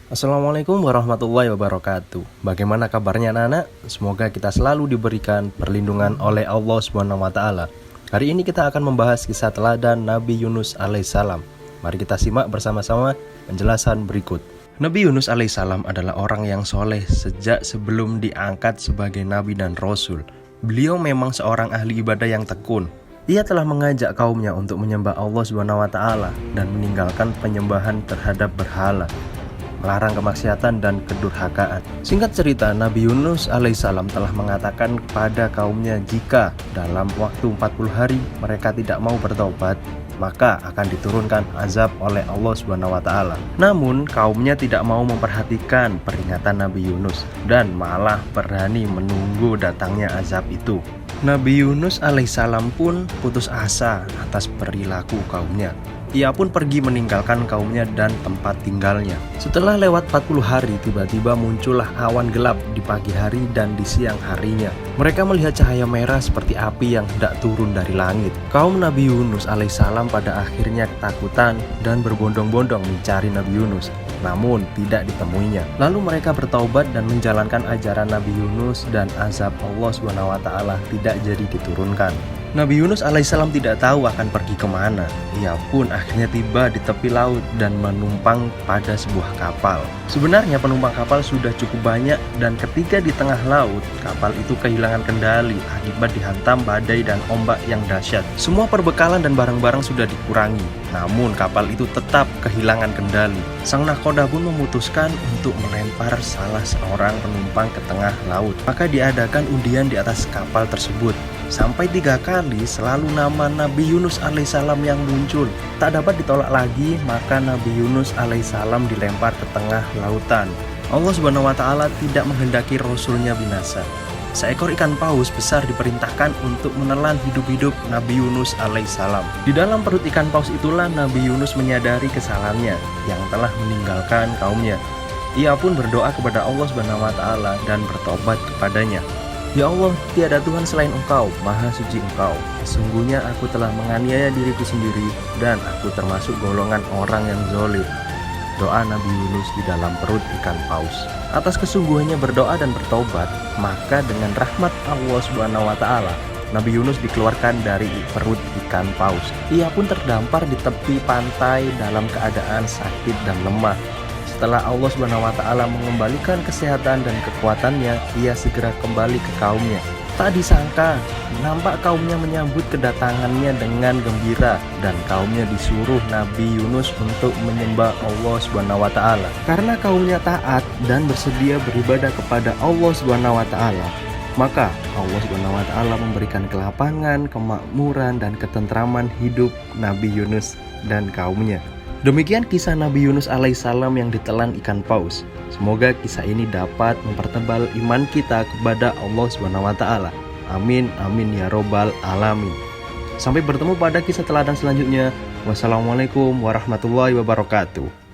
Assalamualaikum warahmatullahi wabarakatuh. Bagaimana kabarnya anak-anak? Semoga kita selalu diberikan perlindungan oleh Allah Subhanahu wa taala. Hari ini kita akan membahas kisah teladan Nabi Yunus alaihissalam. Mari kita simak bersama-sama penjelasan berikut. Nabi Yunus alaihissalam adalah orang yang soleh sejak sebelum diangkat sebagai nabi dan rasul. Beliau memang seorang ahli ibadah yang tekun. Ia telah mengajak kaumnya untuk menyembah Allah Subhanahu wa taala dan meninggalkan penyembahan terhadap berhala, melarang kemaksiatan dan kedurhakaan. Singkat cerita, Nabi Yunus alaihissalam telah mengatakan kepada kaumnya jika dalam waktu 40 hari mereka tidak mau bertobat, maka akan diturunkan azab oleh Allah Subhanahu wa taala. Namun kaumnya tidak mau memperhatikan peringatan Nabi Yunus dan malah berani menunggu datangnya azab itu. Nabi Yunus alaihissalam pun putus asa atas perilaku kaumnya. Ia pun pergi meninggalkan kaumnya dan tempat tinggalnya. Setelah lewat 40 hari, tiba-tiba muncullah awan gelap di pagi hari dan di siang harinya. Mereka melihat cahaya merah seperti api yang hendak turun dari langit. Kaum Nabi Yunus alaihissalam pada akhirnya ketakutan dan berbondong-bondong mencari Nabi Yunus, namun tidak ditemuinya. Lalu mereka bertaubat dan menjalankan ajaran Nabi Yunus dan azab Allah Subhanahu wa taala tidak jadi diturunkan. Nabi Yunus alaihissalam tidak tahu akan pergi kemana. Ia pun akhirnya tiba di tepi laut dan menumpang pada sebuah kapal. Sebenarnya penumpang kapal sudah cukup banyak dan ketika di tengah laut, kapal itu kehilangan kendali akibat dihantam badai dan ombak yang dahsyat. Semua perbekalan dan barang-barang sudah dikurangi, namun kapal itu tetap kehilangan kendali. Sang nahkoda pun memutuskan untuk melempar salah seorang penumpang ke tengah laut. Maka diadakan undian di atas kapal tersebut. Sampai 3 kali selalu nama Nabi Yunus alaihissalam yang muncul. Tak dapat ditolak lagi, maka Nabi Yunus alaihissalam dilempar ke tengah lautan. Allah Subhanahu wa taala tidak menghendaki rasulnya binasa. Seekor ikan paus besar diperintahkan untuk menelan hidup-hidup Nabi Yunus alaihissalam. Di dalam perut ikan paus itulah Nabi Yunus menyadari kesalahannya yang telah meninggalkan kaumnya. Ia pun berdoa kepada Allah Subhanahu wa taala dan bertobat kepadanya. Ya Allah, tiada Tuhan selain Engkau, Maha Suci Engkau. Sesungguhnya aku telah menganiaya diriku sendiri dan aku termasuk golongan orang yang zalim. Doa Nabi Yunus di dalam perut ikan paus. Atas kesungguhannya berdoa dan bertobat, maka dengan rahmat Allah Subhanahu wa taala, Nabi Yunus dikeluarkan dari perut ikan paus. Ia pun terdampar di tepi pantai dalam keadaan sakit dan lemah. Setelah Allah Subhanahu wa taala mengembalikan kesehatan dan kekuatannya, ia segera kembali ke kaumnya. Tak disangka, nampak kaumnya menyambut kedatangannya dengan gembira dan kaumnya disuruh Nabi Yunus untuk menyembah Allah Subhanahu wa taala. Karena kaumnya taat dan bersedia beribadah kepada Allah Subhanahu wa taala, maka Allah Subhanahu wa taala memberikan kelapangan, kemakmuran dan ketentraman hidup Nabi Yunus dan kaumnya. Demikian kisah Nabi Yunus alaihissalam yang ditelan ikan paus. Semoga kisah ini dapat mempertebal iman kita kepada Allah Subhanahu wa taala. Amin amin ya robbal alamin. Sampai bertemu pada kisah teladan selanjutnya. Wassalamualaikum warahmatullahi wabarakatuh.